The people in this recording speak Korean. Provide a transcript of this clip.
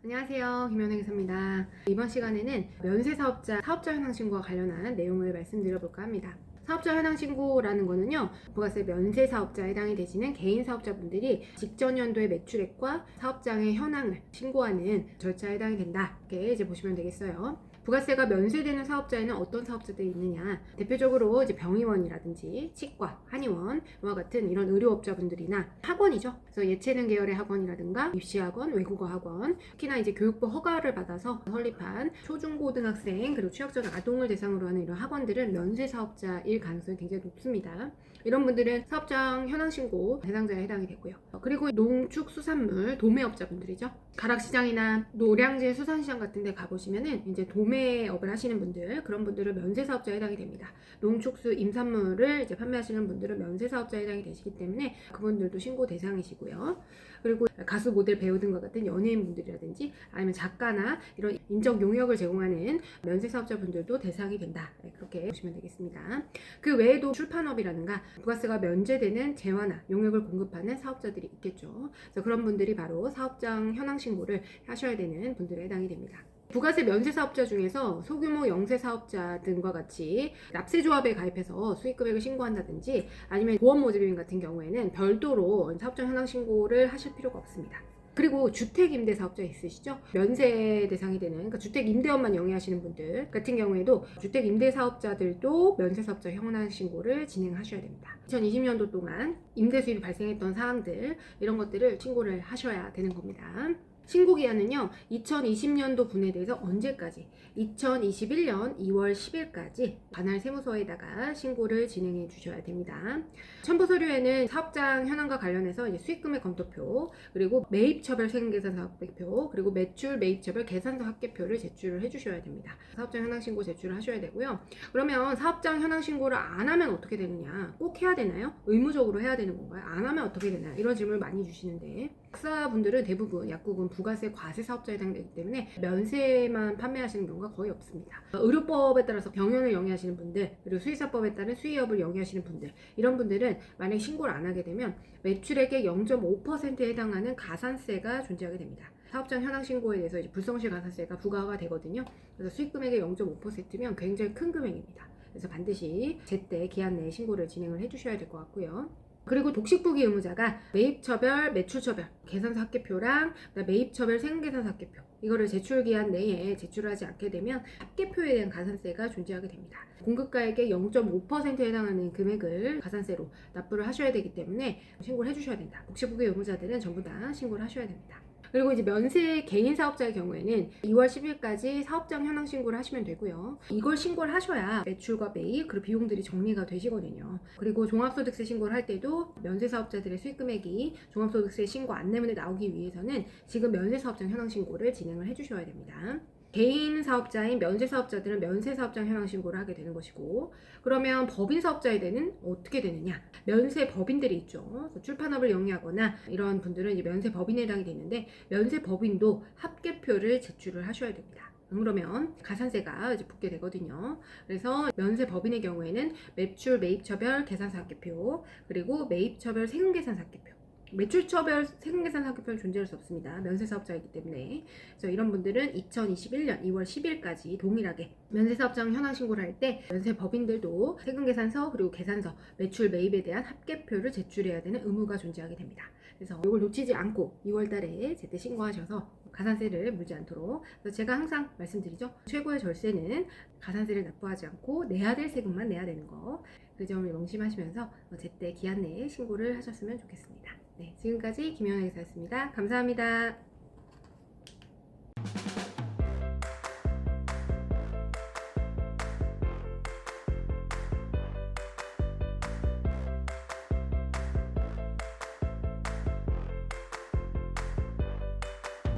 안녕하세요, 김연애 기사입니다. 이번 시간에는 면세사업자 사업자 현황신고와 관련한 내용을 말씀드려볼까 합니다. 사업자 현황신고라는 거는요, 부가세 면세사업자에 해당이 되시는 개인 사업자분들이 직전 연도의 매출액과 사업장의 현황을 신고하는 절차에 해당이 된다, 이렇게 이제 보시면 되겠어요. 부가세가 면세되는 사업자에는 어떤 사업자들이 있느냐, 대표적으로 이제 병의원이라든지 치과, 한의원과 같은 이런 의료업자분들이나 학원이죠. 그래서 예체능 계열의 학원이라든가 입시학원, 외국어 학원, 특히나 이제 교육부 허가를 받아서 설립한 초중고등학생 그리고 취약전 아동을 대상으로 하는 이런 학원들은 면세사업자일 가능성이 굉장히 높습니다. 이런 분들은 사업장 현황신고 대상자에 해당이 되고요. 그리고 농축수산물 도매업자분들이죠. 가락시장이나 노량진 수산시장 같은 데 가보시면은 이제 도매업을 하시는 분들, 그런 분들은 면세사업자에 해당이 됩니다. 농축수 임산물을 이제 판매하시는 분들은 면세사업자에 해당이 되시기 때문에 그분들도 신고 대상이시고요. 그리고 가수, 모델, 배우 등과 같은 연예인분들이라든지 아니면 작가나 이런 인적 용역을 제공하는 면세사업자분들도 대상이 된다, 그렇게 보시면 되겠습니다. 그 외에도 출판업이라든가 부가세가 면제되는 재화나 용역을 공급하는 사업자들이 있겠죠. 그래서 그런 분들이 바로 사업장 현황신고를 하셔야 되는 분들에 해당이 됩니다. 부가세 면세사업자 중에서 소규모 영세사업자 등과 같이 납세조합에 가입해서 수익금액을 신고한다든지 아니면 보험모집인 같은 경우에는 별도로 사업장 현황신고를 하실 필요가 없습니다. 그리고 주택임대사업자 있으시죠? 면세 대상이 되는, 그러니까 주택임대업만 영위하시는 분들 같은 경우에도 주택임대사업자들도 면세사업자 현황신고를 진행하셔야 됩니다. 2020년도 동안 임대수입이 발생했던 사항들, 이런 것들을 신고를 하셔야 되는 겁니다. 신고기한은요, 2020년도 분에 대해서 언제까지? 2021년 2월 10일까지 관할 세무서에다가 신고를 진행해 주셔야 됩니다. 첨부서류에는 사업장 현황과 관련해서 이제 수익금액 검토표, 그리고 매입처별 세금계산서 합계표, 그리고 매출 매입처별 계산서 합계표를 제출을 해주셔야 됩니다. 사업장 현황신고 제출을 하셔야 되고요. 그러면 사업장 현황신고를 안 하면 어떻게 되느냐? 꼭 해야 되나요? 의무적으로 해야 되는 건가요? 안 하면 어떻게 되나요? 이런 질문을 많이 주시는데, 학사분들은 대부분 약국은 부가세 과세 사업자에 해당되기 때문에 면세만 판매하시는 경우가 거의 없습니다. 의료법에 따라서 병원을 영위하시는 분들, 그리고 수의사법에 따른 수의업을 영위하시는 분들, 이런 분들은 만약 신고를 안 하게 되면 매출액의 0.5%에 해당하는 가산세가 존재하게 됩니다. 사업장 현황신고에 대해서 이제 불성실 가산세가 부과가 되거든요. 그래서 수익금액의 0.5%면 굉장히 큰 금액입니다. 그래서 반드시 제때 기한 내에 신고를 진행을 해주셔야 될 것 같고요. 그리고 독식부기 의무자가 매입처별, 매출처별 계산서 합계표랑 매입처별 세금계산서 합계표, 이거를 제출기한 내에 제출하지 않게 되면 합계표에 대한 가산세가 존재하게 됩니다. 공급가액의 0.5%에 해당하는 금액을 가산세로 납부를 하셔야 되기 때문에 신고를 해주셔야 된다. 독식부기 의무자들은 전부 다 신고를 하셔야 됩니다. 그리고 이제 면세 개인 사업자의 경우에는 2월 10일까지 사업장 현황 신고를 하시면 되고요. 이걸 신고를 하셔야 매출과 매입 그리고 비용들이 정리가 되시거든요. 그리고 종합소득세 신고를 할 때도 면세 사업자들의 수익금액이 종합소득세 신고 안내문에 나오기 위해서는 지금 면세 사업장 현황 신고를 진행을 해주셔야 됩니다. 개인 사업자인 면세 사업자들은 면세 사업장 현황 신고를 하게 되는 것이고, 그러면 법인 사업자에 대해서는 어떻게 되느냐? 면세 법인들이 있죠. 출판업을 영위하거나 이런 분들은 이제 면세 법인에 해당이 되는데, 면세 법인도 합계표를 제출을 하셔야 됩니다. 그러면 가산세가 이제 붙게 되거든요. 그래서 면세 법인의 경우에는 매출 매입처별 계산서 합계표, 그리고 매입처별 세금계산서 합계표, 매출처별 세금계산 합계표는 존재할 수 없습니다. 면세사업자이기 때문에. 그래서 이런 분들은 2021년 2월 10일까지 동일하게 면세사업장 현황신고를 할 때 면세법인들도 세금계산서 그리고 계산서, 매출 매입에 대한 합계표를 제출해야 되는 의무가 존재하게 됩니다. 그래서 이걸 놓치지 않고 2월 달에 제때 신고하셔서 가산세를 물지 않도록. 그래서 제가 항상 말씀드리죠. 최고의 절세는 가산세를 납부하지 않고 내야 될 세금만 내야 되는 거. 그 점을 명심하시면서 제때 기한 내에 신고를 하셨으면 좋겠습니다. 네, 지금까지 김연아 기사였습니다. 감사합니다.